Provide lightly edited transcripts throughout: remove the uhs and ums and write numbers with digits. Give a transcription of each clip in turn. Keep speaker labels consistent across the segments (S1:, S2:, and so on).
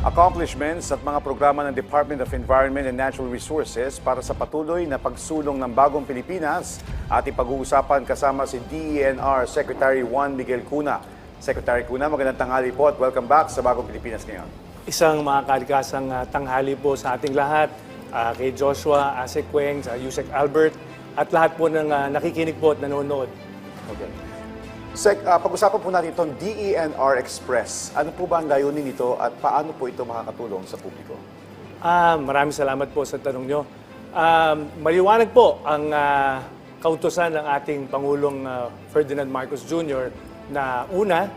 S1: accomplishments at mga programa ng Department of Environment and Natural Resources para sa patuloy na pagsulong ng bagong Pilipinas at ipag-uusapan kasama si DENR Secretary Juan Miguel Cuna. Secretary Cuna, magandang tanghali po at welcome back sa Bagong Pilipinas ngayon.
S2: Isang makakalkasang tanghali po sa ating lahat, kay Joshua, Asek Queng, sa Yusek Albert, at lahat po ng nakikinig po at nanonood.
S1: Okay. Sec, pag-usapan po natin itong DENR Express. Ano po ba ang layunin nito at paano po ito makakatulong sa publiko?
S2: Maraming salamat po sa tanong nyo. Maliwanag po ang kautusan ng ating Pangulong Ferdinand Marcos Jr. na una,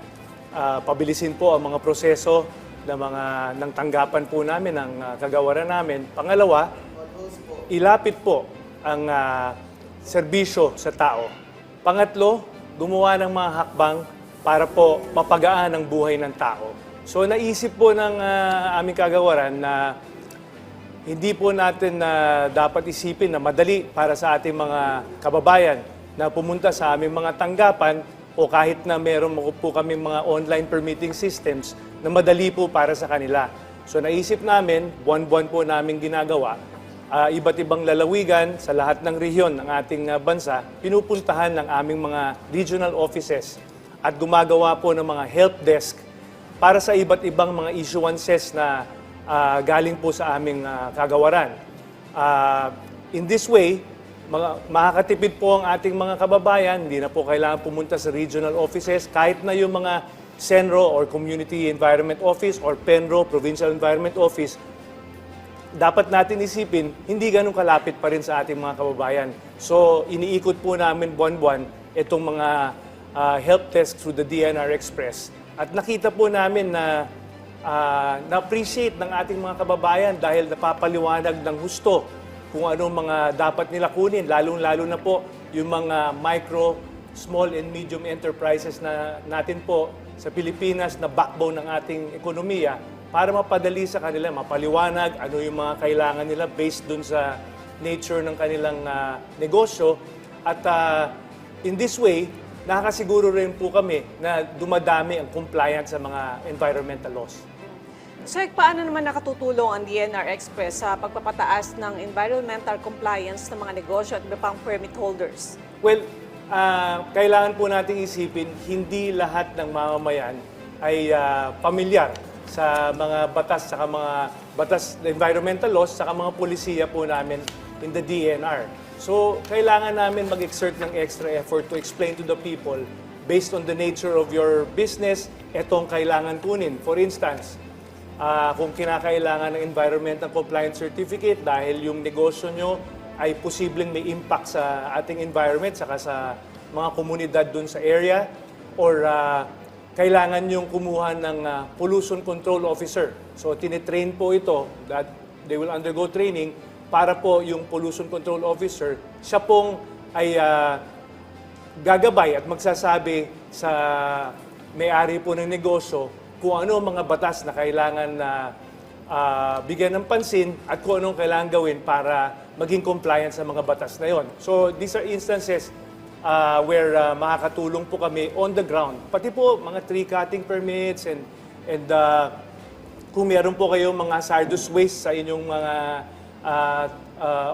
S2: pabilisin po ang mga proseso ng tanggapan po namin, ng kagawaran namin. Pangalawa, ilapit po ang serbisyo sa tao. Pangatlo, gumawa ng mga hakbang para po mapagaan ang buhay ng tao. So naisip po ng aming kagawaran na hindi po natin dapat isipin na madali para sa ating mga kababayan na pumunta sa aming mga tanggapan o kahit na meron po kami mga online permitting systems na madali po para sa kanila. So naisip namin, buwan-buwan po namin ginagawa, iba't ibang lalawigan sa lahat ng rehiyon ng ating bansa, pinupuntahan ng aming mga regional offices at gumagawa po ng mga help desk para sa iba't ibang mga issuances na galing po sa aming kagawaran. In this way, makakatipid po ang ating mga kababayan, hindi na po kailangan pumunta sa regional offices, kahit na yung mga CENRO or Community Environment Office or PENRO, Provincial Environment Office, dapat natin isipin, hindi ganun kalapit pa rin sa ating mga kababayan. So, iniikot po namin buwan-buwan itong mga help desk through the DENR Express. At nakita po namin na na-appreciate ng ating mga kababayan dahil napapaliwanag ng husto kung anong mga dapat nila kunin, lalong-lalo na po yung mga micro, small and medium enterprises na natin po sa Pilipinas na backbone ng ating ekonomiya, para mapadali sa kanila, mapaliwanag ano yung mga kailangan nila based dun sa nature ng kanilang negosyo. At in this way, nakakasiguro rin po kami na dumadami ang compliance sa mga environmental laws.
S3: Sir, paano naman nakatutulong ang DENR Express sa pagpapataas ng environmental compliance ng mga negosyo at iba pang permit holders?
S2: Well, kailangan po nating isipin, hindi lahat ng mamamayan ay pamilyar sa mga batas, saka mga batas, environmental laws, saka mga polisiya po namin in the DENR. So, kailangan namin mag-exert ng extra effort to explain to the people, based on the nature of your business, etong kailangan kunin. For instance, kung kinakailangan ng environmental compliance certificate dahil yung negosyo nyo ay posibleng may impact sa ating environment, saka sa mga komunidad dun sa area, or kailangan yung kumuha ng pollution control officer. So, tinitrain po ito, that they will undergo training para po yung pollution control officer, siya pong ay gagabay at magsasabi sa may-ari po ng negosyo kung ano ang mga batas na kailangan na bigyan ng pansin at kung anong kailangan gawin para maging compliant sa mga batas na yon. So, these are instances where makakatulong po kami on the ground. Pati po mga tree cutting permits and kung meron po kayong mga hazardous waste sa inyong mga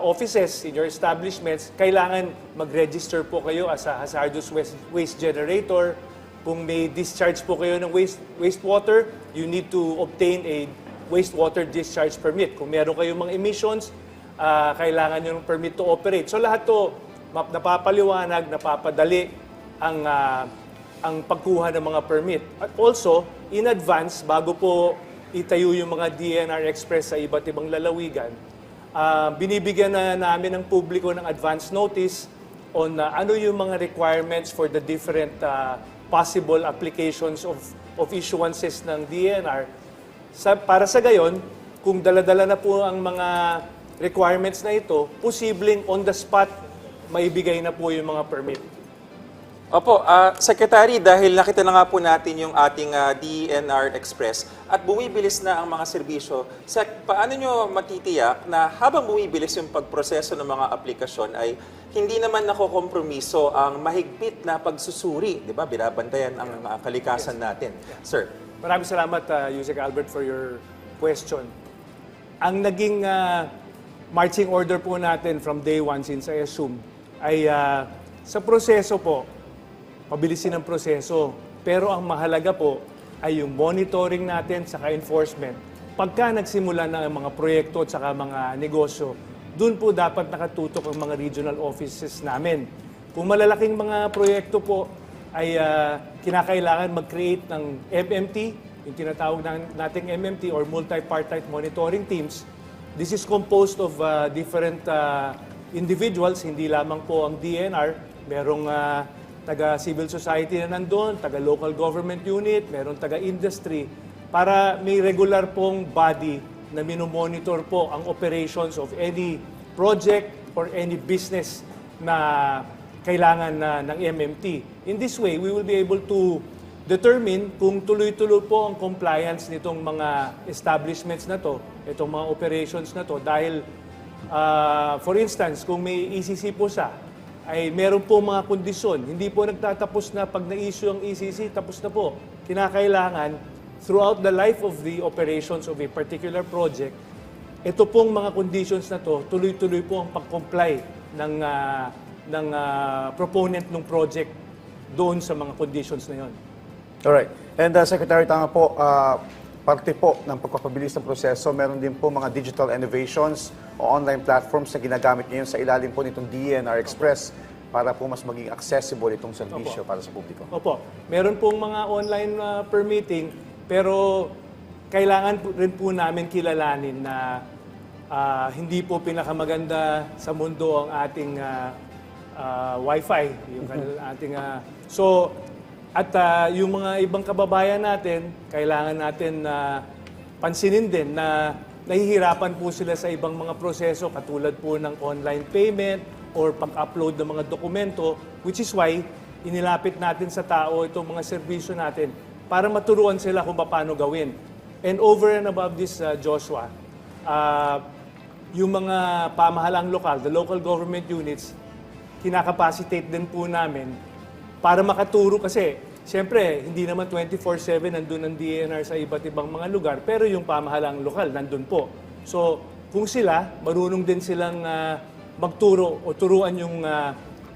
S2: offices, in your establishments, kailangan mag-register po kayo as a hazardous waste generator. Kung may discharge po kayo ng wastewater, you need to obtain a wastewater discharge permit. Kung meron kayong mga emissions, kailangan yung permit to operate. So lahat to napapaliwanag, napapadali ang pagkuha ng mga permit. At also, in advance, bago po itayo yung mga DENR Express sa iba't ibang lalawigan, binibigyan na namin ng publiko ng advance notice on ano yung mga requirements for the different possible applications of issuances ng DENR. Para sa gayon, kung dala-dala na po ang mga requirements na ito, posibleng on the spot, maibigay na po yung mga permit.
S4: Opo, Secretary, dahil nakita na nga po natin yung ating DENR Express at bumibilis na ang mga serbisyo, paano nyo matitiyak na habang bumibilis yung pagproseso ng mga aplikasyon ay hindi naman nakokompromiso ang mahigpit na pagsusuri, di ba? Binabantayan ang kalikasan natin. Sir.
S2: Maraming salamat, Yusek Albert, for your question. Ang naging marching order po natin from day one since I assume ay sa proseso po, pabilisin ang proseso. Pero ang mahalaga po ay yung monitoring natin saka enforcement. Pagka nagsimula na ang mga proyekto at saka mga negosyo, doon po dapat nakatutok ang mga regional offices namin. Kung malalaking mga proyekto po ay kinakailangan mag-create ng MMT, yung tinatawag nating MMT or multi-partite monitoring teams. This is composed of different individuals, hindi lamang po ang DNR, merong taga-civil society na nandun, taga-local government unit, merong taga-industry, para may regular pong body na minomonitor po ang operations of any project or any business na kailangan ng MMT. In this way, we will be able to determine kung tuloy-tuloy po ang compliance nitong mga establishments na to, itong mga operations na to, dahil for instance, kung may ECC po siya, ay meron po mga kondisyon. Hindi po nagtatapos na pag na-issue ang ECC, tapos na po. Kinakailangan, throughout the life of the operations of a particular project, ito pong mga conditions na to, tuloy-tuloy po ang pag-comply ng proponent ng project doon sa mga conditions na yon.
S1: Alright. And Secretary, tama po, parte po ng pagpapabilis ng proseso, meron din po mga digital innovations o online platforms na ginagamit ngayon sa ilalim po nitong DENR Express para po mas maging accessible itong serbisyo para sa publiko.
S2: Opo. Meron pong mga online permitting, pero kailangan rin po namin kilalanin na hindi po pinakamaganda sa mundo ang ating Wi-Fi. Yung ating, at yung mga ibang kababayan natin, kailangan natin pansinin din na nahihirapan po sila sa ibang mga proseso katulad po ng online payment or pag-upload ng mga dokumento, which is why inilapit natin sa tao itong mga serbisyo natin para maturuan sila kung paano gawin. And over and above this, Joshua, yung mga pamahalang lokal, the local government units, kinakapacitate din po namin para makaturo kasi, siyempre, hindi naman 24/7 nandun ang DNR sa iba't ibang mga lugar, pero yung pamahalang lokal nandun po. So, kung sila, marunong din silang magturo o turuan yung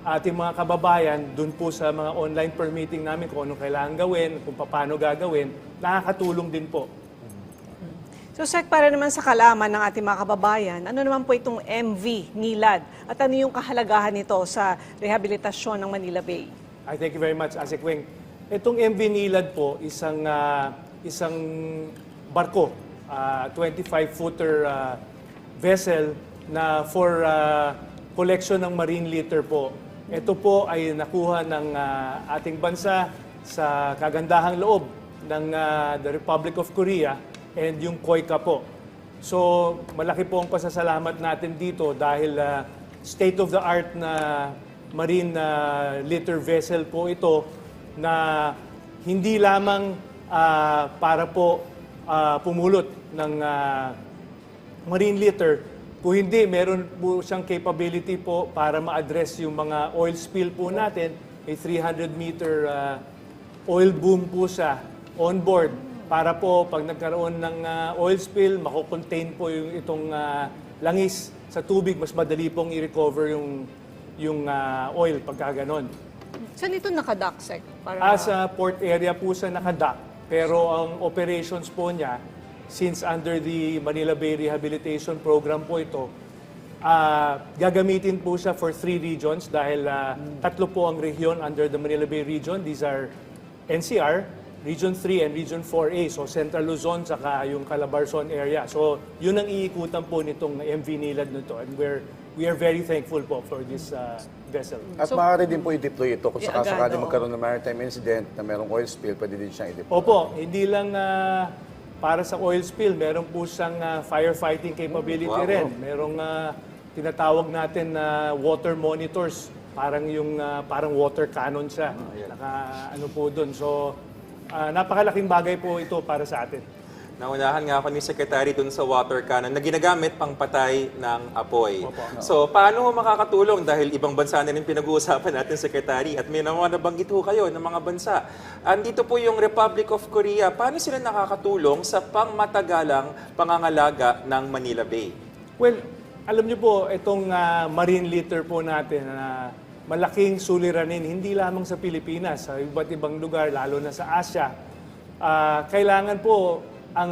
S2: ating mga kababayan dun po sa mga online permitting namin kung anong kailangan gawin, kung paano gagawin, nakakatulong din po.
S3: So, Sec, para naman sa kalaman ng ating mga kababayan, ano naman po itong MV NILAD at ano yung kahalagahan nito sa rehabilitasyon ng Manila Bay?
S2: I thank you very much, Asik Weng. Itong MV NILAD po, isang barko, 25-footer vessel na for collection ng marine litter po. Ito po ay nakuha ng ating bansa sa kagandahang loob ng the Republic of Korea and yung KOICA po. So, malaki po ang pasasalamat natin dito dahil state-of-the-art na marine litter vessel po ito na hindi lamang para po pumulot ng marine litter, kung hindi, meron po siyang capability po para ma-address yung mga oil spill po natin. May 300-meter oil boom po siya on board para po pag nagkaroon ng oil spill, mako-contain po itong langis sa tubig, mas madali pong i-recover yung oil pagka ganon.
S3: Saan ito nakadock, Sec?
S2: Sa port area po siya nakadock, pero ang operations po niya, since under the Manila Bay Rehabilitation Program po ito, gagamitin po siya for 3 regions dahil 3 po ang region under the Manila Bay region. These are NCR, Region 3 and Region 4A, so Central Luzon saka yung Calabarzon area. So yun ang iikutan po nitong MV NILAD nito, and we are very thankful po for this vessel.
S1: At maaari din po i-deploy ito kung sakasakali
S3: agad,
S1: magkaroon ng maritime incident na merong oil spill, pwede din siyang i-deploy.
S2: Opo, hindi lang para sa oil spill, meron po siyang firefighting capability rin. Merong tinatawag natin na water monitors, parang water cannon siya. Ano po doon. So napakalaking bagay po ito para sa atin.
S4: Naunahan nga ako ni Secretary dun sa water cannon na ginagamit pang patay ng apoy.
S2: Opo.
S4: So, paano ho makakatulong? Dahil ibang bansa na rin pinag-uusapan natin, Secretary, at may mga nabanggit ho kayo ng mga bansa. Andito po yung Republic of Korea. Paano sila nakakatulong sa pangmatagalang pangangalaga ng Manila Bay?
S2: Well, alam niyo po, itong marine litter po natin na malaking suliranin, hindi lamang sa Pilipinas, sa iba't ibang lugar, lalo na sa Asia. Kailangan po ang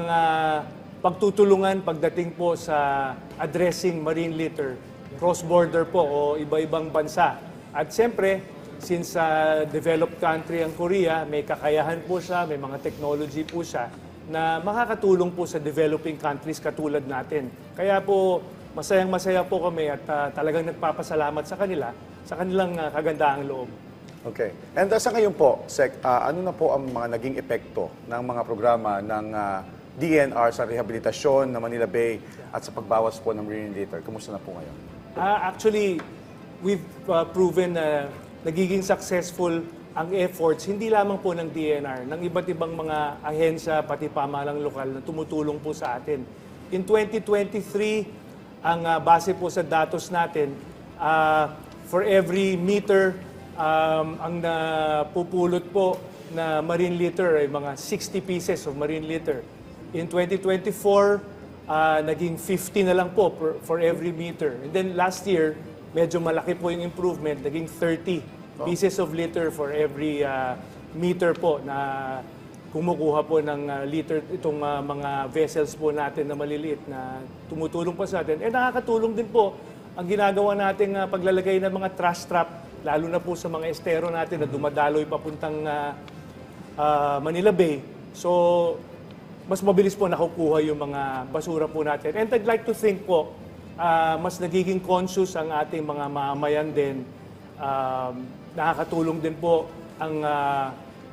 S2: pagtutulungan pagdating po sa addressing marine litter, cross-border po o iba-ibang bansa. At siyempre, since developed country ang Korea, may kakayahan po siya, may mga technology po siya na makakatulong po sa developing countries katulad natin. Kaya po, masayang-masaya po kami at talagang nagpapasalamat sa kanila sa kanilang kagandaang loob.
S1: Okay. And sa ngayon po, Sec, ano na po ang mga naging epekto ng mga programa ng DNR sa rehabilitasyon ng Manila Bay at sa pagbawas po ng marine litter? Kumusta na po ngayon?
S2: Actually, we've proven na nagiging successful ang efforts, hindi lamang po ng DNR, ng iba't ibang mga ahensya, pati pamahalang lokal na tumutulong po sa atin. In 2023, ang base po sa datos natin, for every meter, ang napupulot po na marine litter ay mga 60 pieces of marine litter. In 2024, naging 50 na lang po for every meter. And then last year, medyo malaki po yung improvement, naging 30 pieces of litter for every meter po na kumukuha po ng liter itong mga vessels po natin na maliliit na tumutulong po sa atin. Nakakatulong din po ang ginagawa nating paglalagay ng mga trash trap, lalo na po sa mga estero natin na dumadaloy papuntang Manila Bay. So, mas mabilis po nakukuha yung mga basura po natin. And I'd like to think po, mas nagiging conscious ang ating mga mamamayan din. Nakakatulong din po ang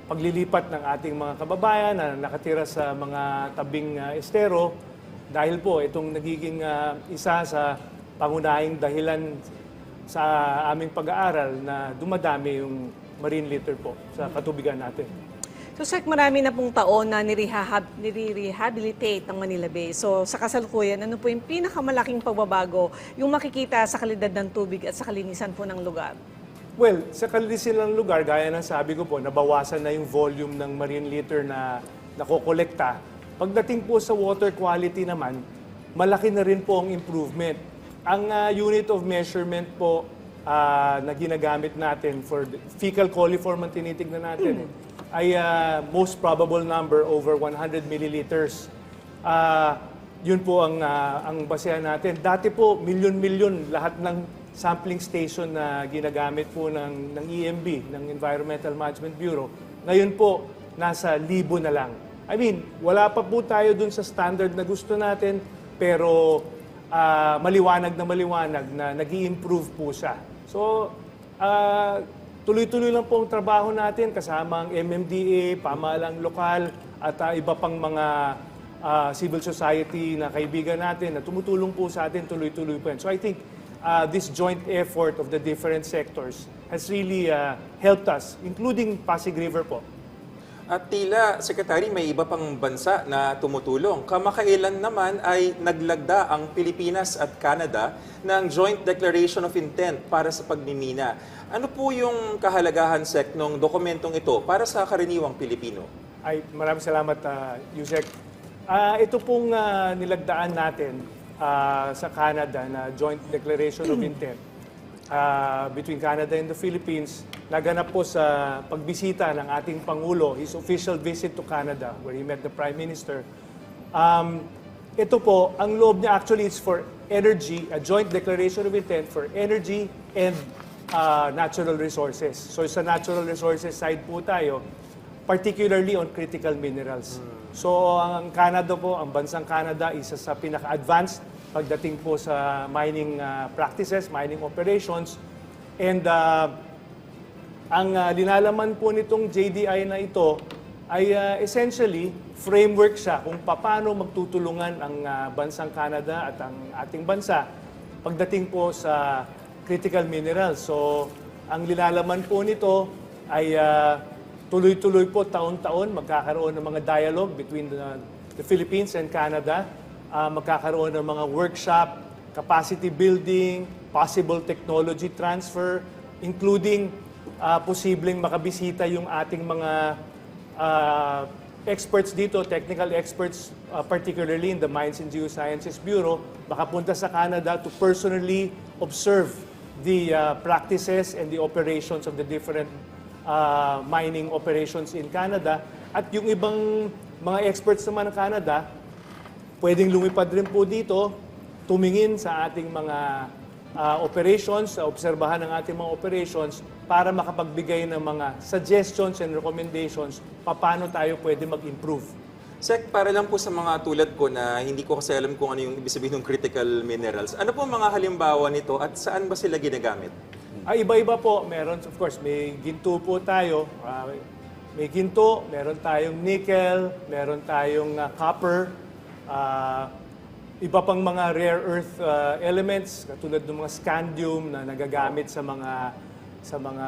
S2: paglilipat ng ating mga kababayan na nakatira sa mga tabing estero dahil po itong nagiging isa sa pangunahing dahilan sa aming pag-aaral na dumadami yung marine litter po sa katubigan natin.
S3: So, Sec, marami na pong taon na nire-rehabilitate ang Manila Bay. So, sa kasalukuyan, ano po yung pinakamalaking pagbabago yung makikita sa kalidad ng tubig at sa kalinisan po ng lugar?
S2: Well, sa kalinisan ng lugar, gaya ng sabi ko po, nabawasan na yung volume ng marine litter na nakokolekta. Pagdating po sa water quality naman, malaki na rin po ang improvement. Ang unit of measurement po na ginagamit natin for fecal coliform ang tinitignan natin ay most probable number over 100 milliliters. Yun po ang basehan natin. Dati po, milyon-milyon lahat ng sampling station na ginagamit po ng EMB, ng Environmental Management Bureau. Ngayon po, nasa 1,000 na lang. I mean, wala pa po tayo dun sa standard na gusto natin, pero maliwanag na nag-i-improve po siya. So, tuloy-tuloy lang po ang trabaho natin kasama ang MMDA, pamahalang lokal, at iba pang mga civil society na kaibigan natin na tumutulong po sa atin tuloy-tuloy po yan. So I think this joint effort of the different sectors has really helped us, including Pasig River po.
S4: At tila, Secretary, may iba pang bansa na tumutulong. Kamakailan naman ay naglagda ang Pilipinas at Canada ng Joint Declaration of Intent para sa pagmimina. Ano po yung kahalagahan, Sec, ng dokumentong ito para sa karaniwang Pilipino?
S2: Ay, maraming salamat, Yusek. Ito pong nilagdaan natin sa Canada na Joint Declaration of Intent between Canada and the Philippines, naganap po sa pagbisita ng ating Pangulo, his official visit to Canada where he met the Prime Minister. Ito po, ang loob niya actually is for energy, a joint declaration of intent for energy and natural resources. So sa natural resources side po tayo, particularly on critical minerals. So ang Canada po, ang bansang Canada, isa sa pinaka-advanced pagdating po sa mining practices, mining operations. And ang linalaman po nitong JDI na ito ay essentially framework siya kung paano magtutulungan ang bansang Canada at ang ating bansa pagdating po sa critical minerals. So ang linalaman po nito ay tuloy-tuloy po taon-taon magkakaroon ng mga dialogue between the the Philippines and Canada. Magkakaroon ng mga workshop, capacity building, possible technology transfer, including posibleng makabisita yung ating mga experts dito, technical experts, particularly in the Mines and Geosciences Bureau, makapunta sa Canada to personally observe the practices and the operations of the different mining operations in Canada. At yung ibang mga experts naman ng Canada, pwedeng lumipad rin po dito, tumingin sa ating mga operations, obserbahan ng ating mga operations para makapagbigay ng mga suggestions and recommendations paano tayo pwede mag-improve.
S4: Sec, para lang po sa mga tulad ko na hindi ko kasi alam kung ano yung ibig sabihin ng critical minerals, ano po ang mga halimbawa nito at saan ba sila ginagamit?
S2: Iba-iba po. Meron, of course, may ginto po tayo. May ginto, meron tayong nickel, meron tayong copper, iba pang mga rare earth elements katulad ng mga scandium na nagagamit sa mga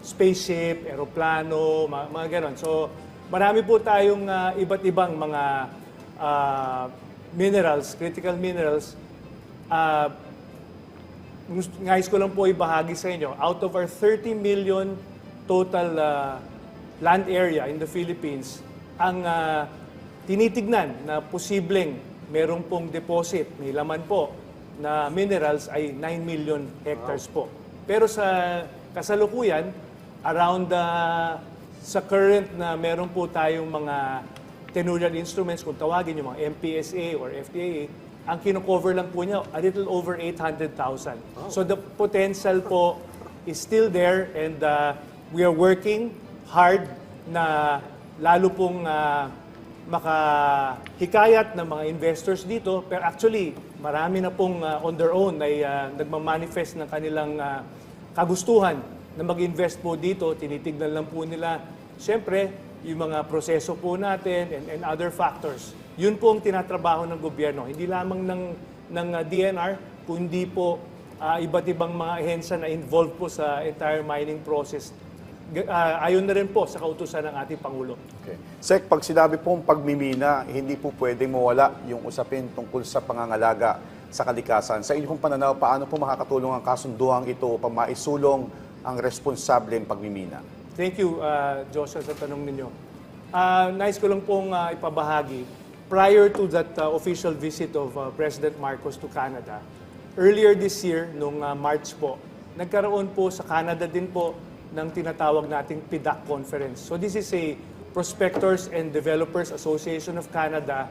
S2: spaceship, eroplano, mga ganon. So marami po tayong iba't ibang mga minerals, critical minerals. Nais ko lang po ibahagi sa inyo, out of our 30 million total land area in the Philippines, ang tinitignan na posibleng merong pong deposit, may laman po, na minerals ay 9 million hectares po. Pero sa kasalukuyan, around sa current na meron po tayong mga tenurial instruments, kung tawagin yung mga MPSA or FTAA, ang kino-cover lang po niya a little over 800,000. So the potential po is still there and we are working hard na lalo pong makahikayat ng mga investors dito. Pero actually, marami na pong on their own ay nagmamanifest ng kanilang kagustuhan na mag-invest po dito. Tinitignan lang po nila, siyempre, yung mga proseso po natin and other factors. Yun po ang tinatrabaho ng gobyerno. Hindi lamang ng DNR, kundi po iba't ibang mga ahensya na involved po sa entire mining process. Ayon na rin po sa kautusan ng ating Pangulo.
S1: Okay. Sec, pag sinabi pong pagmimina, hindi po pwedeng mawala yung usapin tungkol sa pangangalaga sa kalikasan. Sa inyong pananaw, paano po makakatulong ang kasunduang ito upang maisulong ang responsableng pagmimina?
S2: Thank you, Joshua, sa tanong ninyo. Nais ko lang pong ipabahagi. Prior to that official visit of President Marcos to Canada, earlier this year, noong March po, nagkaroon po sa Canada din po ng tinatawag nating PDAC conference. So this is a Prospectors and Developers Association of Canada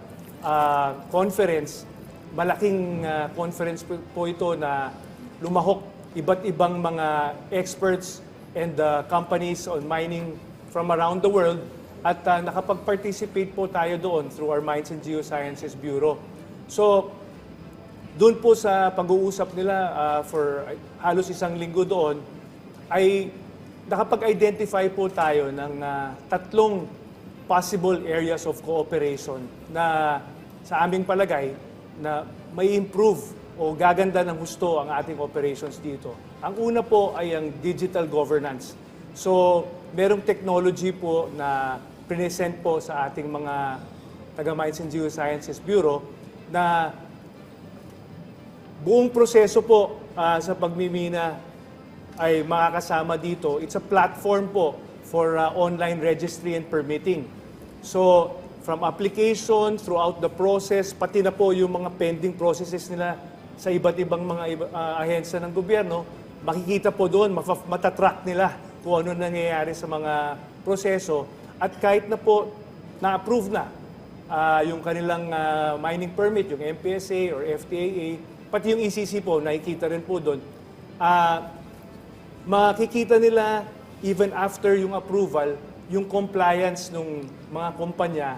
S2: conference. Malaking conference po ito na lumahok iba't ibang mga experts and companies on mining from around the world at nakapag-participate po tayo doon through our Mines and Geosciences Bureau. So doon po sa pag-uusap nila for halos isang linggo doon ay nakapag-identify po tayo ng tatlong possible areas of cooperation na sa aming palagay na may improve o gaganda ng husto ang ating operations dito. Ang una po ay ang digital governance. So, merong technology po na present po sa ating mga taga-Mines and Geosciences Bureau na buong proseso po sa pagmimina ay makakasama dito. It's a platform po for online registry and permitting. So, from application, throughout the process, pati na po yung mga pending processes nila sa iba't ibang mga ahensya ng gobyerno, makikita po doon, matatrack nila kung ano nangyayari sa mga proseso. At kahit na po na-approve na yung kanilang mining permit, yung MPSA or FTAA, pati yung ECC po, nakikita rin po doon, makikita nila even after yung approval, yung compliance ng mga kumpanya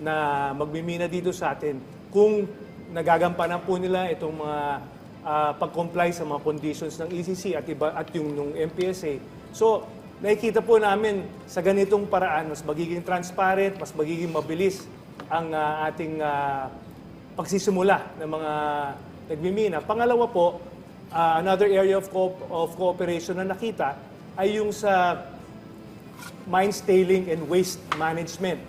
S2: na magmimina dito sa atin kung nagagampanan po nila itong mga pag-comply sa mga conditions ng ECC at yung nung MPSA. So, nakikita po namin sa ganitong paraan, mas magiging transparent, mas magiging mabilis ang ating pagsisimula ng mga nagmimina. Pangalawa po, another area of cooperation na nakita ay yung sa mines tailing and waste management.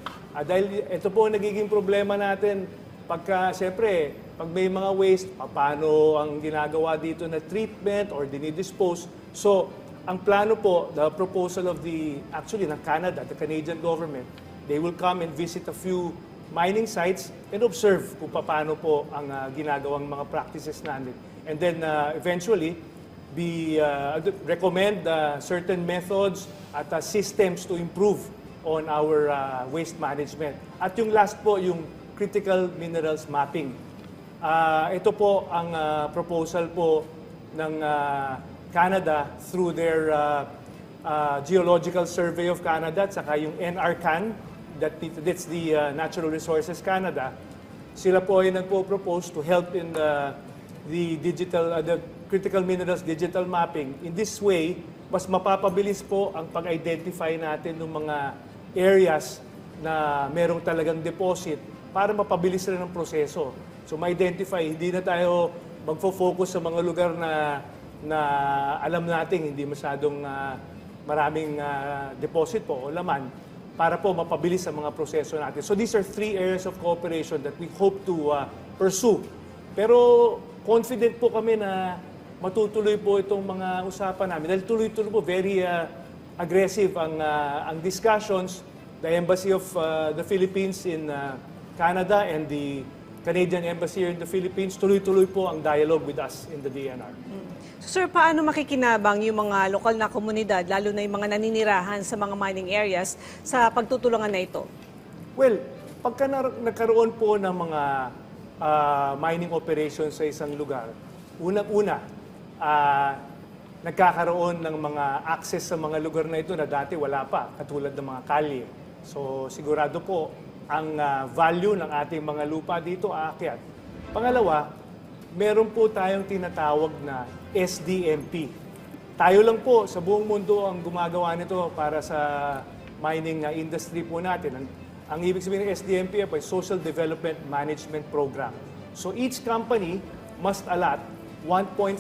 S2: Dahil ito po ang nagiging problema natin pagka, siyempre, pag may mga waste, paano ang ginagawa dito na treatment or dinidispose. So, ang plano po, the proposal of actually ng Canada, the Canadian government, they will come and visit a few mining sites and observe kung paano po ang ginagawang mga practices natin. And then eventually, recommend certain methods at systems to improve on our waste management. At yung last po, yung critical minerals mapping. Ito po ang proposal po ng Canada through their Geological Survey of Canada at saka yung NRCan, that's the Natural Resources Canada. Sila po ay nagpo-propose to help in the critical minerals digital mapping. In this way, mas mapapabilis po ang pag-identify natin ng mga areas na merong talagang deposit para mapabilis rin ang proseso. So ma-identify, hindi na tayo magfo-focus sa mga lugar na alam nating hindi masyadong maraming deposit po o laman para po mapabilis ang mga proseso natin. So these are 3 areas of cooperation that we hope to pursue. Pero confident po kami na matutuloy po itong mga usapan namin. Dahil tuloy-tuloy po, very aggressive ang discussions. The Embassy of the Philippines in Canada and the Canadian Embassy here in the Philippines, tuloy-tuloy po ang dialogue with us in the DNR.
S3: So, sir, paano makikinabang yung mga lokal na komunidad, lalo na yung mga naninirahan sa mga mining areas, sa pagtutulungan na ito?
S2: Well, pagka nagkaroon po ng mga mining operations sa isang lugar, unang-una, nagkakaroon ng mga access sa mga lugar na ito na dati wala pa, katulad ng mga kalye. So sigurado po, ang value ng ating mga lupa dito aakyat. Pangalawa, meron po tayong tinatawag na SDMP. Tayo lang po sa buong mundo ang gumagawa nito para sa mining industry po natin. Ang ibig sabihin ng SDMP ay Social Development Management Program. So each company must allot 1.5%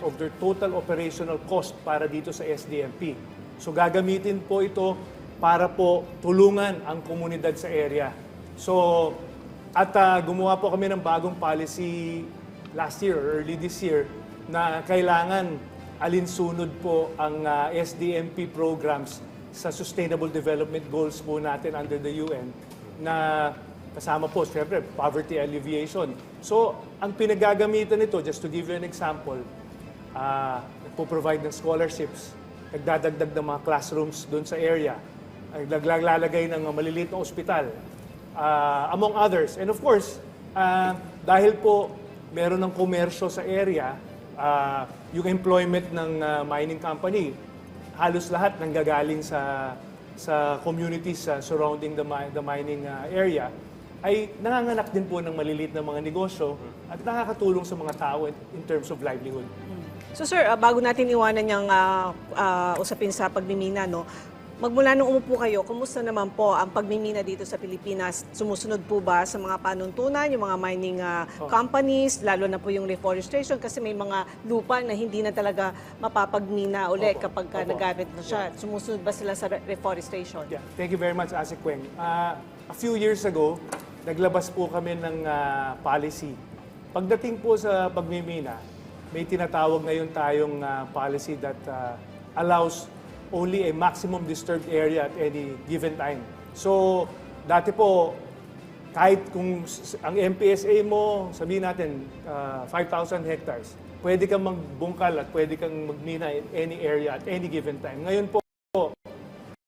S2: of their total operational cost para dito sa SDMP. So gagamitin po ito para po tulungan ang komunidad sa area. So at gumawa po kami ng bagong policy last year or early this year na kailangan alinsunod po ang SDMP programs sa Sustainable Development Goals po natin under the UN na kasama po, siyempre, poverty alleviation. So, ang pinagagamitan nito, just to give you an example, nagpo-provide ng scholarships, nagdadagdag ng mga classrooms doon sa area, naglalagay ng maliliit na ospital, among others. And of course, dahil po meron ng komersyo sa area, yung employment ng mining company, halos lahat nanggagaling sa communities surrounding the mining area, ay nanganganak din po ng maliliit na mga negosyo at nakakatulong sa mga tao in terms of livelihood.
S3: So sir, bago natin iwanan yung usapin sa pagmimina, no, magmula nung umupo kayo, kumusta naman po ang pagmimina dito sa Pilipinas? Sumusunod po ba sa mga panuntunan, yung mga mining companies, lalo na po yung reforestation kasi may mga lupa na hindi na talaga mapapagmina uli kapag nagamit na siya. Sumusunod ba sila sa reforestation?
S2: Yeah. Thank you very much, Ase Queng. A few years ago, naglabas po kami ng policy. Pagdating po sa pagmimina, may tinatawag ngayon tayong policy that allows only a maximum disturbed area at any given time. So, dati po, kahit kung ang MPSA mo, sabihin natin, 5,000 hectares, pwede kang magbungkal at pwede kang magmina in any area at any given time. Ngayon po,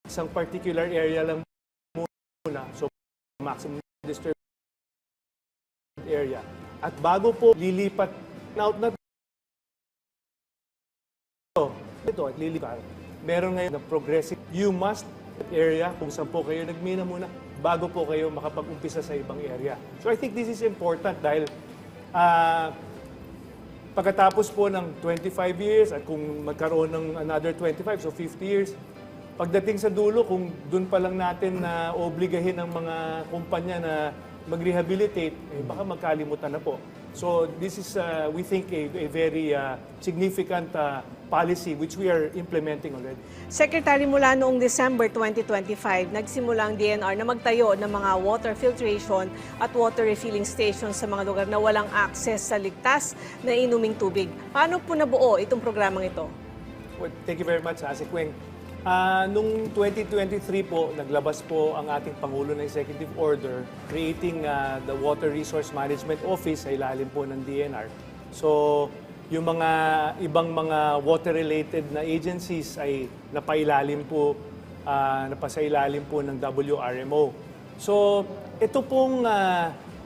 S2: isang particular area lang muna, so maximum disturbed area. At bago po lilipat out na ito at lilipat, meron ngayon na progressive, you must area kung saan po kayo nagmina muna bago po kayo makapag-umpisa sa ibang area. So I think this is important dahil pagkatapos po ng 25 years at kung magkaroon ng another 25, so 50 years, pagdating sa dulo, kung doon pa lang natin na obligahin ang mga kumpanya na mag-rehabilitate, baka magkalimutan na po. So this is, we think, a very significant policy which we are implementing already.
S3: Secretary, mula noong December 2025, nagsimula ang DNR na magtayo ng mga water filtration at water refilling stations sa mga lugar na walang access sa ligtas na inuming tubig. Paano po nabuo itong programang ito?
S2: Well, thank you very much, Ase Queng. Noong 2023 po, naglabas po ang ating Pangulo ng Executive Order creating the Water Resource Management Office sa ilalim po ng DNR. So, yung mga ibang mga water-related na agencies ay napailalim po, napasailalim po ng WRMO. So, ito pong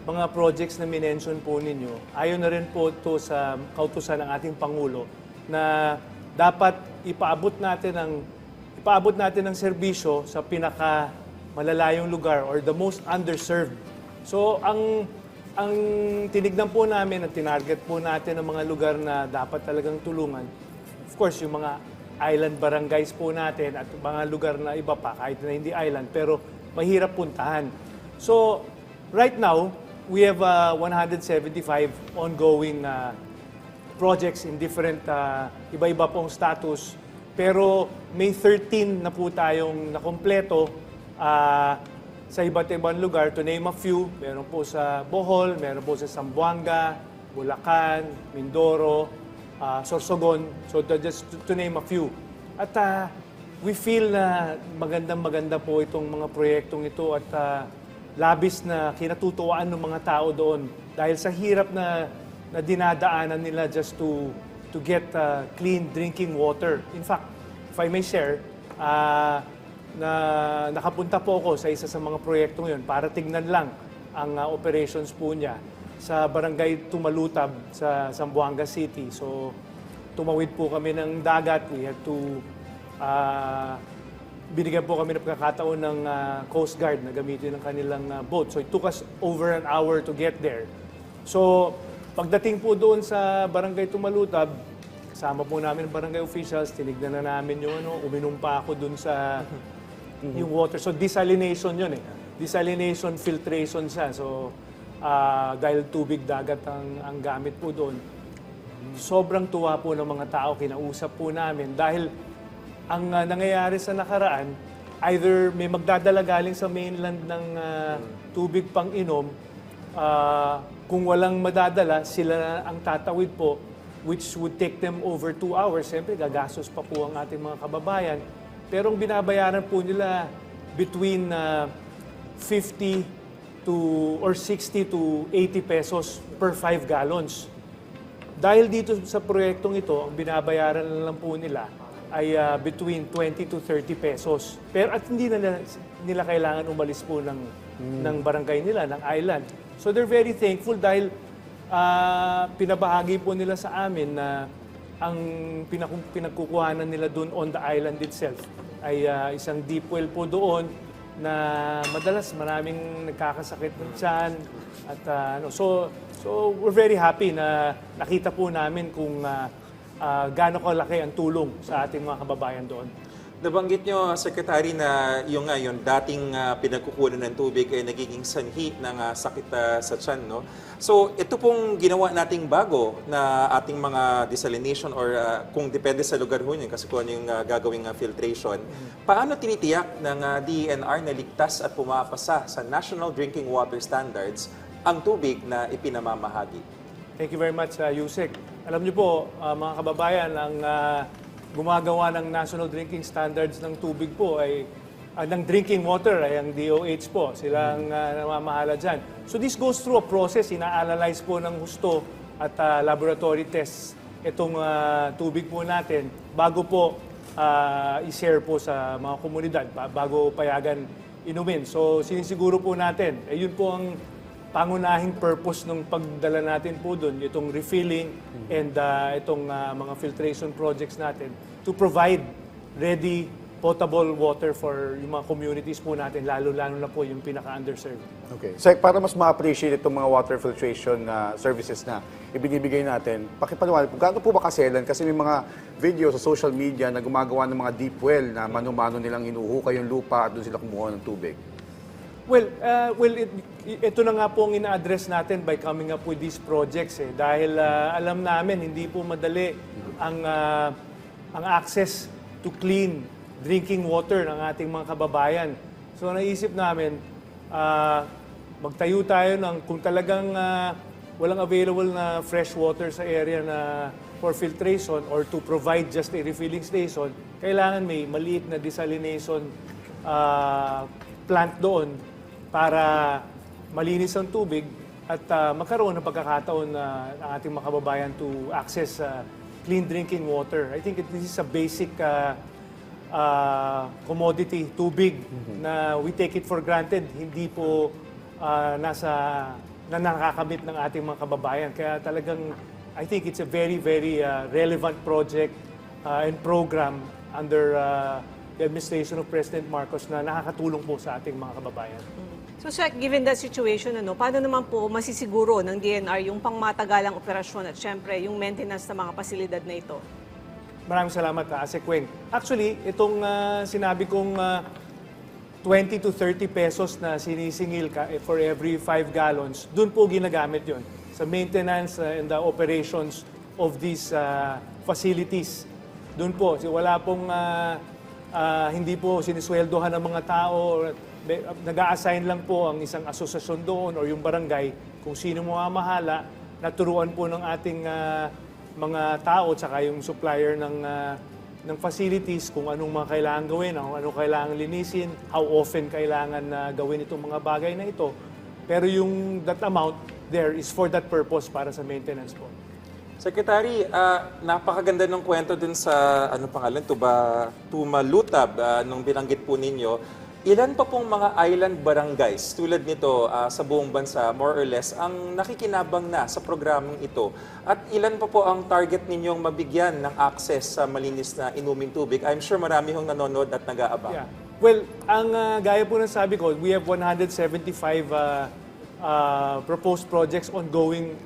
S2: mga projects na minention po ninyo, ayon na rin po ito sa kautusan ng ating Pangulo na dapat ipaabot natin ng serbisyo sa pinaka malalayong lugar or the most underserved. So ang tinignan po namin at tinarget po natin ang mga lugar na dapat talagang tulungan. Of course, yung mga island barangays po natin at mga lugar na iba pa kahit na hindi island pero mahirap puntahan. So right now, we have 175 ongoing projects in different iba-iba pong status. Pero may 13 na po tayong nakompleto sa iba't ibang lugar. To name a few, meron po sa Bohol, meron po sa Zamboanga, Bulacan, Mindoro, Sorsogon. So just to name a few. At we feel na magandang-maganda po itong mga proyektong ito at labis na kinatutuwaan ng mga tao doon dahil sa hirap na dinadaanan nila just to get clean drinking water. In fact, if I may share, na nakapunta po ako sa isa sa mga proyektong yun para tignan lang ang operations po niya sa Barangay Tumalutab sa Zamboanga City. So, tumawid po kami ng dagat. We had to binigyan po kami ng pagkakataon ng Coast Guard na gamitin ang kanilang boat. So, it took us over an hour to get there. So, pagdating po doon sa Barangay Tumalutab, kasama po namin ang barangay officials, tinignan na namin yung uminom pa ako doon sa yung water. So desalination yun eh. Desalination, filtration siya. So dahil tubig dagat ang gamit po doon. Sobrang tuwa po ng mga tao, kinausap po namin dahil ang nangyayari sa nakaraan, either may magdadala galing sa mainland ng tubig pang inom, kung walang madadala, sila na ang tatawid po, which would take them over 2 hours. Siyempre, gagastos pa po ang ating mga kababayan. Pero ang binabayaran po nila between 50 to or 60 to 80 pesos per 5 gallons. Dahil dito sa proyektong ito, ang binabayaran lang po nila ay between 20 to 30 pesos. Pero at hindi na nila kailangan umalis po ng barangay nila, ng island. So they're very thankful dahil pinabahagi po nila sa amin na ang pinagkukuhanan nila doon on the island itself ay isang deep well po doon na madalas maraming nagkakasakit ng tiyan. At, so we're very happy na nakita po namin kung gaano kalaki ang tulong sa ating mga kababayan doon.
S4: Nabanggit nyo, Secretary, na yung dating pinagkukunan ng tubig ay nagiging sanhi ng sakit sa tiyan, no? So, ito pong ginawa nating bago na ating mga desalination or kung depende sa lugar ho yun, kasi kung ano yung gagawing filtration, paano tinitiyak ng DENR na ligtas at pumapasa sa National Drinking Water Standards ang tubig na ipinamamahagi?
S2: Thank you very much, Yusek. Alam niyo po, mga kababayan, ang gumagawa ng National Drinking Standards ng tubig po ay ng drinking water ay ang DOH po. Sila ang namamahala dyan. So this goes through a process. Ina-analyze po ng husto at laboratory tests itong tubig po natin bago po i-share po sa mga komunidad, bago payagan inumin. So sinisiguro po natin, yun po ang pangunahing purpose ng pagdala natin po doon, itong refilling and itong mga filtration projects natin to provide ready potable water for yung mga communities po natin, lalo-lalo na po yung pinaka-underserved.
S1: Okay. Sek, para mas ma-appreciate itong mga water filtration services na ibinibigay natin, pakipaliwanag po, gaano po ba kaselan? Kasi may mga video sa social media na gumagawa ng mga deep well na mano-mano nilang inuhukay yung lupa at doon sila kumuha ng tubig.
S2: Ito na nga po ang ina-address natin by coming up with these projects dahil alam namin hindi po madali ang access to clean drinking water ng ating mga kababayan. So naisip namin magtayo tayo ng kung talagang walang available na fresh water sa area na for filtration or to provide just a refilling station, kailangan may maliit na desalination plant doon para malinis ang tubig at magkaroon ng pagkakataon na ang ating mga kababayan to access clean drinking water. I think this is a basic commodity, tubig, na we take it for granted. Hindi po nakakamit ng ating mga kababayan. Kaya talagang, I think it's a very, very relevant project and program under the administration of President Marcos na nakakatulong po sa ating mga kababayan.
S3: So, Sec, given that situation, paano naman po masisiguro ng DNR yung pangmatagalang operasyon at syempre yung maintenance ng mga pasilidad na ito?
S2: Maraming salamat, Asek Weng. Actually, itong sinabi kong 20 to 30 pesos na sinisingil ka for every 5 gallons, dun po ginagamit yon sa maintenance and the operations of these facilities. Dun po, wala pong hindi po sinisweldohan ng mga tao. Nag-a-assign lang po ang isang asosasyon doon or yung barangay kung sino mamamahala, naturuan po ng ating mga tao tsaka yung supplier ng facilities kung anong mga kailangan gawin, anong kailangan linisin, how often kailangan gawin itong mga bagay na ito. Pero yung that amount there is for that purpose para sa maintenance po.
S4: Secretary, napakaganda ng kwento dun sa, ano pangalan, Tumalutab, nung binanggit po ninyo. Ilan pa pong mga island barangays tulad nito sa buong bansa, more or less, ang nakikinabang na sa programang ito? At ilan pa po ang target ninyong mabigyan ng access sa malinis na inuming tubig? I'm sure marami hong nanonood at nag-aabang.
S2: Yeah. Well, ang gaya po ng sabi ko, we have 175 proposed projects ongoing,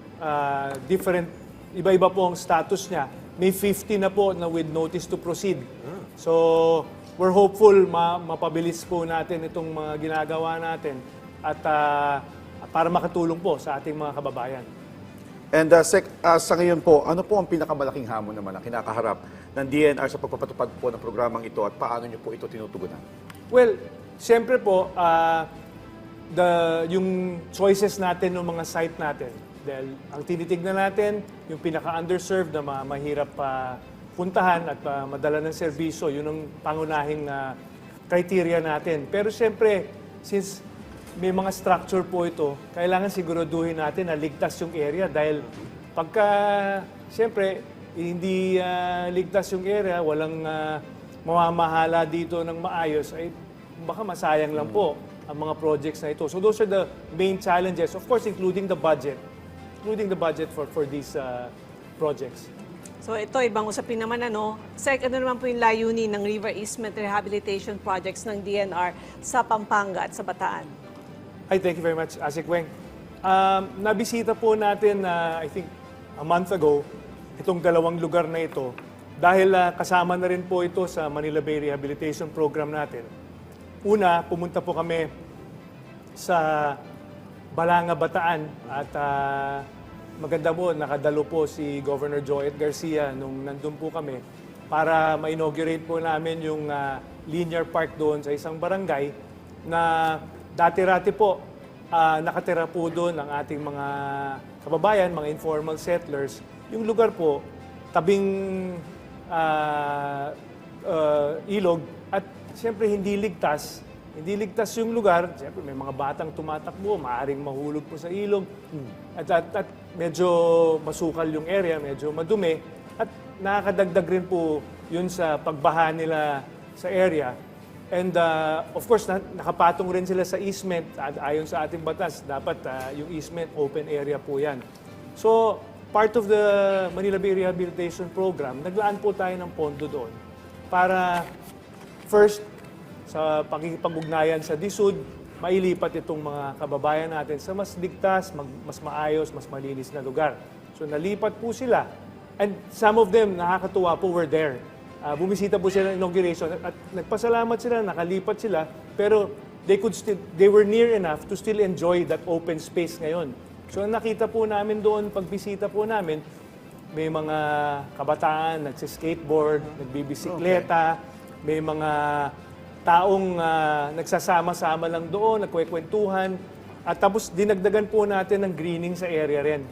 S2: different, iba-iba po ang status niya. May 50 na po na with notice to proceed. So, we're hopeful mapabilis po natin itong mga ginagawa natin at para makatulong po sa ating mga kababayan.
S1: And Sec, sa ngayon po, ano po ang pinakamalaking hamon naman ang kinakaharap ng DNR sa pagpapatupad po ng programang ito at paano nyo po ito tinutugunan?
S2: Well, siyempre po, yung choices natin ng mga site natin. Dahil ang tinitignan natin, yung pinaka-underserved na mahirap puntahan at madala ng serbisyo, yun ang pangunahing criteria natin. Pero siyempre, since may mga structure po ito, kailangan siguraduhin natin na ligtas yung area dahil pagka, siyempre, hindi ligtas yung area, walang mamamahala dito ng maayos, ay baka masayang lang po ang mga projects na ito. So those are the main challenges, of course, including the budget for these projects.
S3: So ito, ibang usapin naman Sec, ano naman po yung layunin ng River Easement Rehabilitation Projects ng DNR sa Pampanga at sa Bataan?
S2: Thank you very much, Asik Weng. Nabisita po natin, I think, a month ago, itong dalawang lugar na ito dahil kasama na rin po ito sa Manila Bay Rehabilitation Program natin. Una, pumunta po kami sa Balanga, Bataan at maganda po, nakadalo po si Governor Joet Garcia nung nandun po kami para ma-inaugurate po namin yung linear park doon sa isang barangay na dati-rati po nakatira po doon ang ating mga kababayan, mga informal settlers. Yung lugar po, tabing ilog at siyempre hindi ligtas. Hindi ligtas yung lugar. Siyempre, may mga batang tumatakbo, maaaring mahulog po sa ilog. At medyo masukal yung area, medyo madumi. At nakakadagdag rin po yun sa pagbaha nila sa area. And of course, nakapatong rin sila sa easement. At ayon sa ating batas, dapat yung easement, open area po yan. So, part of the Manila Bay Rehabilitation Program, naglaan po tayo ng pondo doon para first, sa pakikipag-ugnayan sa DSUD, mailipat itong mga kababayan natin sa mas ligtas, mas maayos, mas malinis na lugar. So nalipat po sila. And some of them, nakakatuwa po, were there. Bumisita po sila ng inauguration at nagpasalamat sila, nakalipat sila. Pero they were near enough to still enjoy that open space ngayon. So nakita po namin doon, pagbisita po namin, may mga kabataan, nagsiskateboard, nagbibisikleta, may mga taong nagsasama-sama lang doon, nagkwekwentuhan, at tapos dinagdagan po natin ng greening sa area rin.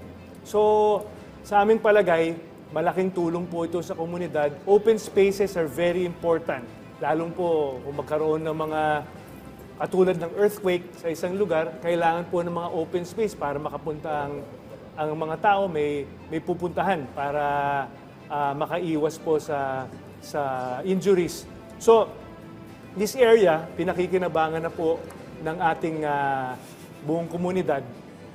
S2: So sa aming palagay, malaking tulong po ito sa komunidad. Open spaces are very important, lalong po kung magkaroon ng mga katulad ng earthquake sa isang lugar, kailangan po ng mga open space para makapunta ang mga tao, may pupuntahan para makaiwas po sa injuries. So, this area, pinakikinabangan na po ng ating buong komunidad.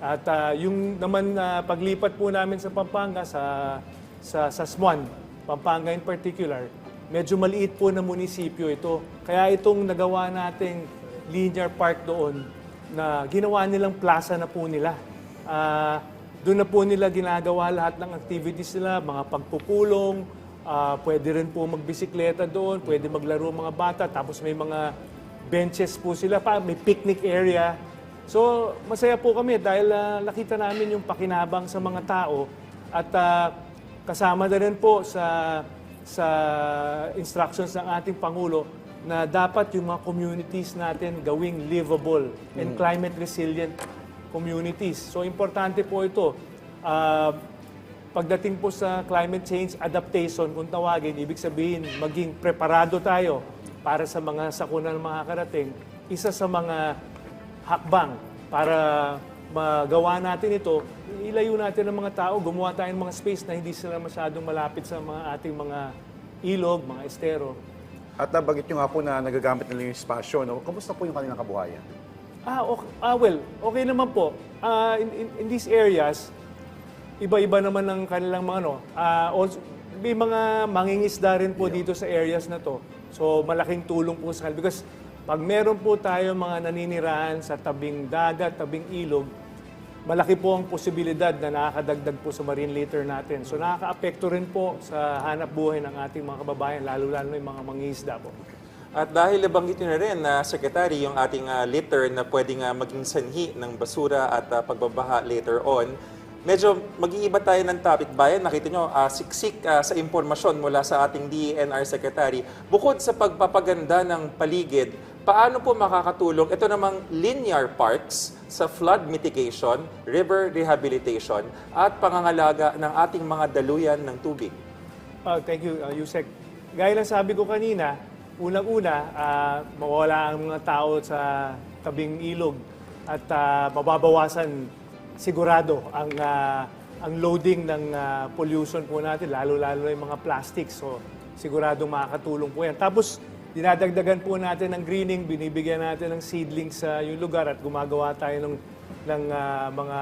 S2: At yung naman paglipat po namin sa Pampanga, sa Sasmuan, Pampanga in particular, medyo maliit po na munisipyo ito. Kaya itong nagawa nating linear park doon na ginawa nilang plaza na po nila. Doon na po nila ginagawa lahat ng activities nila, mga pagpupulong, pwede rin po magbisikleta doon, pwede maglaro mga bata, tapos may mga benches po sila, may picnic area. So masaya po kami dahil nakita namin yung pakinabang sa mga tao at kasama na rin po sa instructions ng ating Pangulo na dapat yung mga communities natin gawing livable and climate resilient communities. So importante po ito. Pagdating po sa climate change adaptation, kung tawagin, ibig sabihin maging preparado tayo para sa mga sakuna ng mga karating. Isa sa mga hakbang para magawa natin ito, ilayo natin ng mga tao, gumawa tayo ng mga space na hindi sila masyadong malapit sa mga ating mga ilog, mga estero.
S1: At nabanggit nyo nga po na nagagamit nila yung espasyo, no? Kumusta po yung kanilang kabuhayan?
S2: Well, okay naman po. In these areas, iba-iba naman ang kanilang mga also, may mga mangingisda rin po dito sa areas na to. So malaking tulong po sa kanila. Because pag meron po tayo mga naninirahan sa tabing dagat, tabing ilog, malaki po ang posibilidad na nakakadagdag po sa marine litter natin. So nakaka-apekto rin po sa hanap buhay ng ating mga kababayan, lalo-lalo yung mga mangingisda po.
S4: At dahil nabanggit nyo na rin, Secretary, yung ating litter na pwedeng maging sanhi ng basura at pagbabaha later on, medyo mag-iiba tayo ng topic. Bayan, nakita nyo, siksik sa impormasyon mula sa ating DENR Secretary. Bukod sa pagpapaganda ng paligid, paano po makakatulong ito namang linear parks sa flood mitigation, river rehabilitation, at pangangalaga ng ating mga daluyan ng tubig?
S2: Thank you, Yusek. Gaya lang sabi ko kanina, unang-una, mawala ang mga tao sa tabing ilog at mababawasan sigurado ang loading ng pollution po natin, lalo-lalo yung mga plastics. So, siguradong makakatulong po yan. Tapos, dinadagdagan po natin ng greening, binibigyan natin ng seedlings sa yung lugar at gumagawa tayo ng mga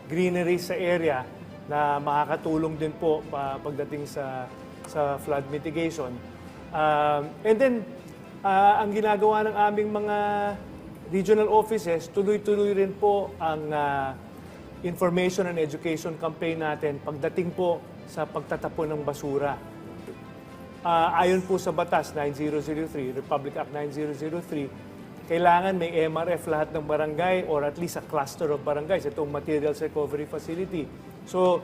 S2: greenery sa area na makakatulong din po pagdating sa flood mitigation. And then, ang ginagawa ng aming mga regional offices, tuloy-tuloy rin po ang information and education campaign natin pagdating po sa pagtatapon ng basura. Ayon po sa Batas 9003, Republic Act 9003, kailangan may MRF lahat ng barangay or at least a cluster of barangays, itong Materials Recovery Facility. So,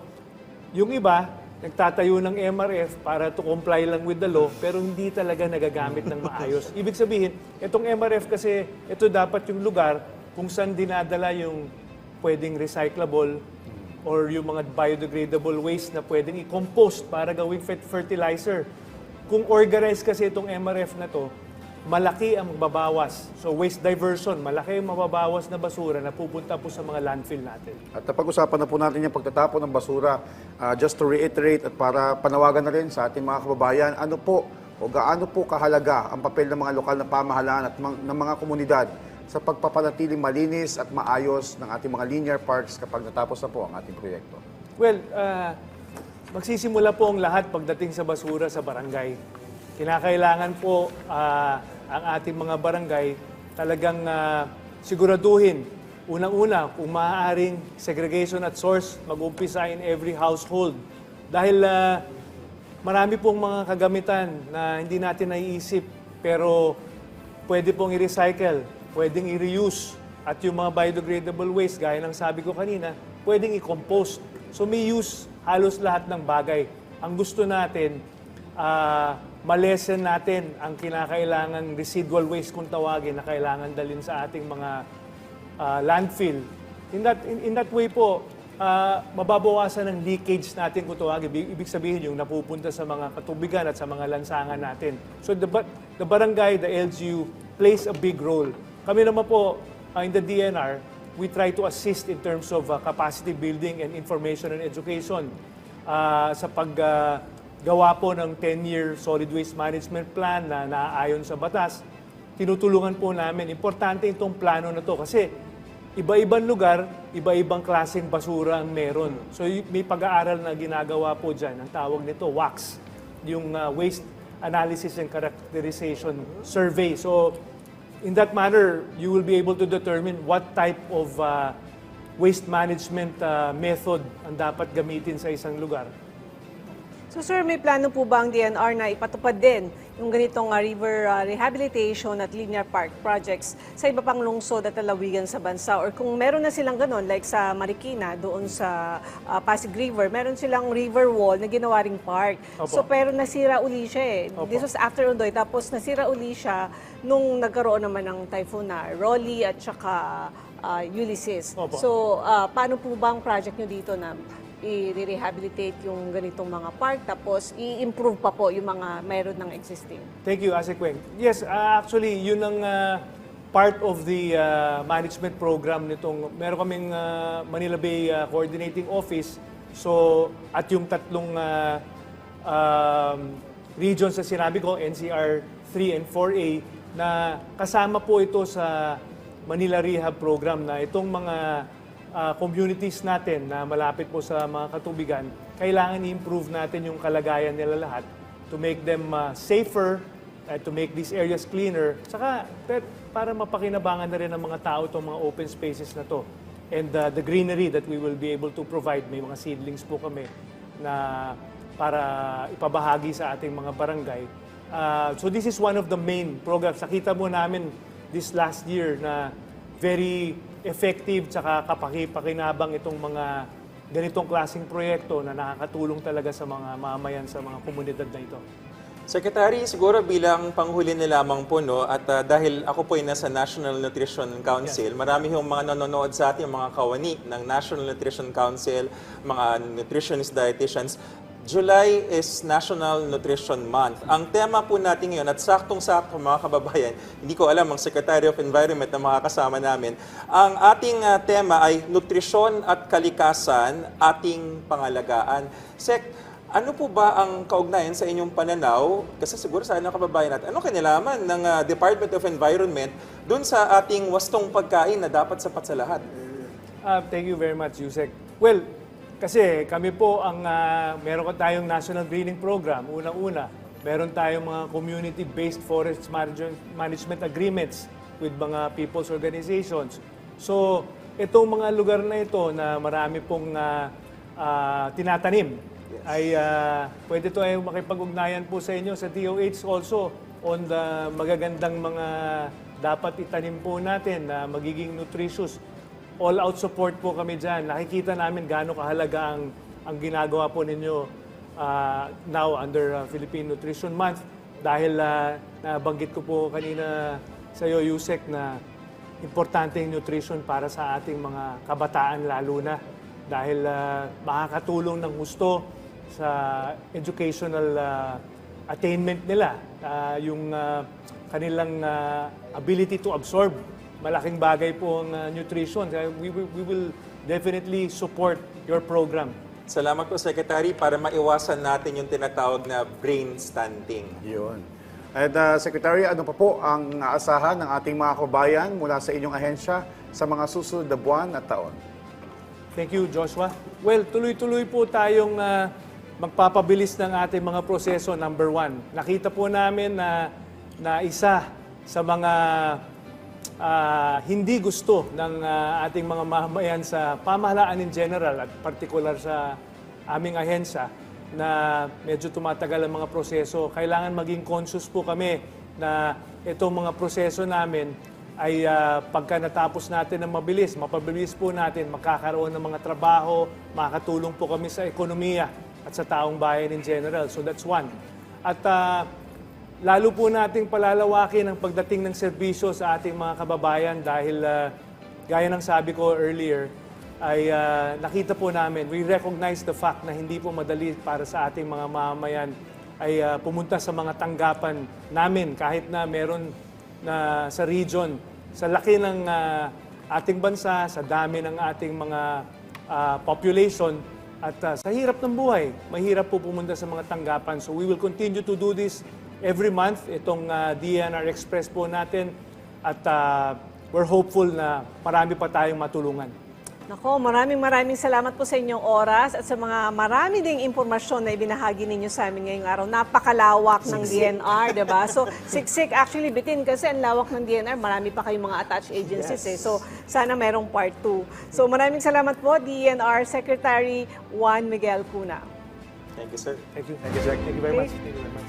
S2: yung iba, nagtatayo ng MRF para to comply lang with the law, pero hindi talaga nagagamit ng maayos. Ibig sabihin, itong MRF kasi, ito dapat yung lugar kung saan dinadala yung pwedeng recyclable or yung mga biodegradable waste na pwedeng i-compost para gawing fertilizer. Kung organized kasi itong MRF na to, malaki ang mababawas. So waste diversion, malaki ang mababawas na basura na pupunta po sa mga landfill natin.
S1: At napag-usapan na po natin yung pagtatapon ng basura. Just to reiterate at para panawagan na rin sa ating mga kababayan, ano po o gaano po kahalaga ang papel ng mga lokal na pamahalaan at ng mga komunidad sa pagpapanatiling malinis at maayos ng ating mga linear parks kapag natapos na po ang ating proyekto?
S2: Well, magsisimula po ang lahat pagdating sa basura sa barangay. Kinakailangan po ang ating mga barangay talagang siguraduhin. Unang-una, kung maaaring segregation at source, mag-umpisa in every household. Dahil marami pong mga kagamitan na hindi natin naiisip pero pwede pong i-recycle. pwedeng i-reuse. At yung mga biodegradable waste, gaya ng sabi ko kanina, pwedeng i-compost. So may use halos lahat ng bagay. Ang gusto natin, malesen natin ang kinakailangan residual waste kung tawagin na kailangan dalhin sa ating mga landfill. In that way po, mababawasan ang leakage natin kung tawagin. Ibig sabihin yung napupunta sa mga katubigan at sa mga lansangan natin. So the barangay, the LGU, plays a big role. Kami naman po, in the DNR, we try to assist in terms of capacity building and information and education sa paggawa po ng 10-year solid waste management plan na naaayon sa batas. Tinutulungan po namin. Importante itong plano na to kasi iba-ibang lugar, iba-ibang klaseng basura ang meron. So may pag-aaral na ginagawa po dyan. Ang tawag nito, WACS, yung Waste Analysis and Characterization Survey. So in that manner, you will be able to determine what type of waste management method ang dapat gamitin sa isang lugar.
S3: So sir, may plano po ba ang DNR na ipatupad din yung ganitong river rehabilitation at linear park projects sa iba pang lungsod at lalawigan sa bansa? Or kung meron na silang ganun, like sa Marikina, doon sa Pasig River, meron silang river wall na ginawa ring park.
S2: Opo.
S3: So pero nasira uli siya eh.
S2: Opo.
S3: This was after Ondoy, tapos nasira uli siya nung nagkaroon naman ng typhoon na Rolly at saka Ulysses.
S2: Opo.
S3: So paano po ba ang project nyo dito na i-rehabilitate yung ganitong mga park tapos i-improve pa po yung mga mayroon ng existing?
S2: Thank you, Ase Queng. Yes, actually, yun ang part of the management program nitong, meron kaming Manila Bay Coordinating Office. So, at yung tatlong regions na sinabi ko, NCR 3 and 4A, na kasama po ito sa Manila Rehab Program na itong mga communities natin na malapit po sa mga katubigan, kailangan i-improve natin yung kalagayan nila lahat to make them safer, to make these areas cleaner, saka para mapakinabangan na rin ng mga tao itong mga open spaces na to. And the greenery that we will be able to provide, may mga seedlings po kami na para ipabahagi sa ating mga barangay. So this is one of the main programs. Nakita mo namin this last year na very effective tsaka kapakipakinabang itong mga ganitong klaseng proyekto na nakakatulong talaga sa mga mamayan sa mga komunidad na ito.
S4: Secretary, siguro bilang panghuli na lamang po, no, at dahil ako po ay nasa National Nutrition Council, marami yung mga nanonood sa atin, mga kawani ng National Nutrition Council, mga nutritionists, dietitians. July is National Nutrition Month. Ang tema po natin ngayon, at saktong-sakto mga kababayan, hindi ko alam ang Secretary of Environment na makakasama namin, ang ating tema ay nutrisyon at kalikasan, ating pangalagaan. Sec, ano po ba ang kaugnayan sa inyong pananaw? Kasi siguro sa ating kababayan natin, ano kinalaman ng Department of Environment dun sa ating wastong pagkain na dapat sapat sa lahat?
S2: Thank you very much, Yusek. Well, kasi kami po ang meron tayong National Greening Program. Unang-una, meron tayong mga community-based forest management agreements with mga people's organizations. So, itong mga lugar na ito na marami pong tinatanim, ay pwede ito ay makipag-ugnayan po sa inyo sa DOH also on the magagandang mga dapat itanim po natin na magiging nutritious. All-out support po kami dyan. Nakikita namin gaano kahalaga ang ginagawa po ninyo now under Philippine Nutrition Month dahil nabanggit ko po kanina sa iyo, Yusek, na importante yung nutrition para sa ating mga kabataan lalo na dahil makakatulong ng gusto sa educational attainment nila, yung kanilang ability to absorb. Malaking bagay po ang nutrition. We will definitely support your program.
S4: Salamat po, Secretary, para maiwasan natin yung tinatawag na brain stunting.
S1: Yun. At Secretary, ano pa po ang aasahan ng ating mga kabayan mula sa inyong ahensya sa mga susunod na buwan at taon?
S2: Thank you, Joshua. Well, tuloy-tuloy po tayong magpapabilis ng ating mga proseso. Number one, nakita po namin na isa sa mga hindi gusto ng ating mga mamamayan sa pamahalaan in general at particular sa aming ahensya na medyo tumatagal ang mga proseso. Kailangan maging conscious po kami na itong mga proseso namin ay pagka natapos natin ng mapabilis po natin, magkakaroon ng mga trabaho, makakatulong po kami sa ekonomiya at sa taong bayan in general. So that's one. At lalo po nating palalawakin ang pagdating ng serbisyo sa ating mga kababayan dahil gaya ng sabi ko earlier, ay nakita po namin, we recognize the fact na hindi po madali para sa ating mga mamamayan ay pumunta sa mga tanggapan namin kahit na meron na sa region, sa laki ng ating bansa, sa dami ng ating mga population at sa hirap ng buhay, mahirap po pumunta sa mga tanggapan. So we will continue to do this every month, itong DNR Express po natin at we're hopeful na marami pa tayong matulungan.
S3: Nako, maraming salamat po sa inyong oras at sa mga marami ding impormasyon na ibinahagi ninyo sa amin ngayong araw. Napakalawak ng DNR, diba? So, siksik actually bitin kasi ang lawak ng DNR, marami pa kayong mga attached agencies.
S2: Yes.
S3: So, sana merong part 2. So, maraming salamat po, DNR Secretary Juan Miguel Cuna.
S4: Thank you, sir.
S2: Thank you. Thank you, sir. Thank you very much. Thank you very much.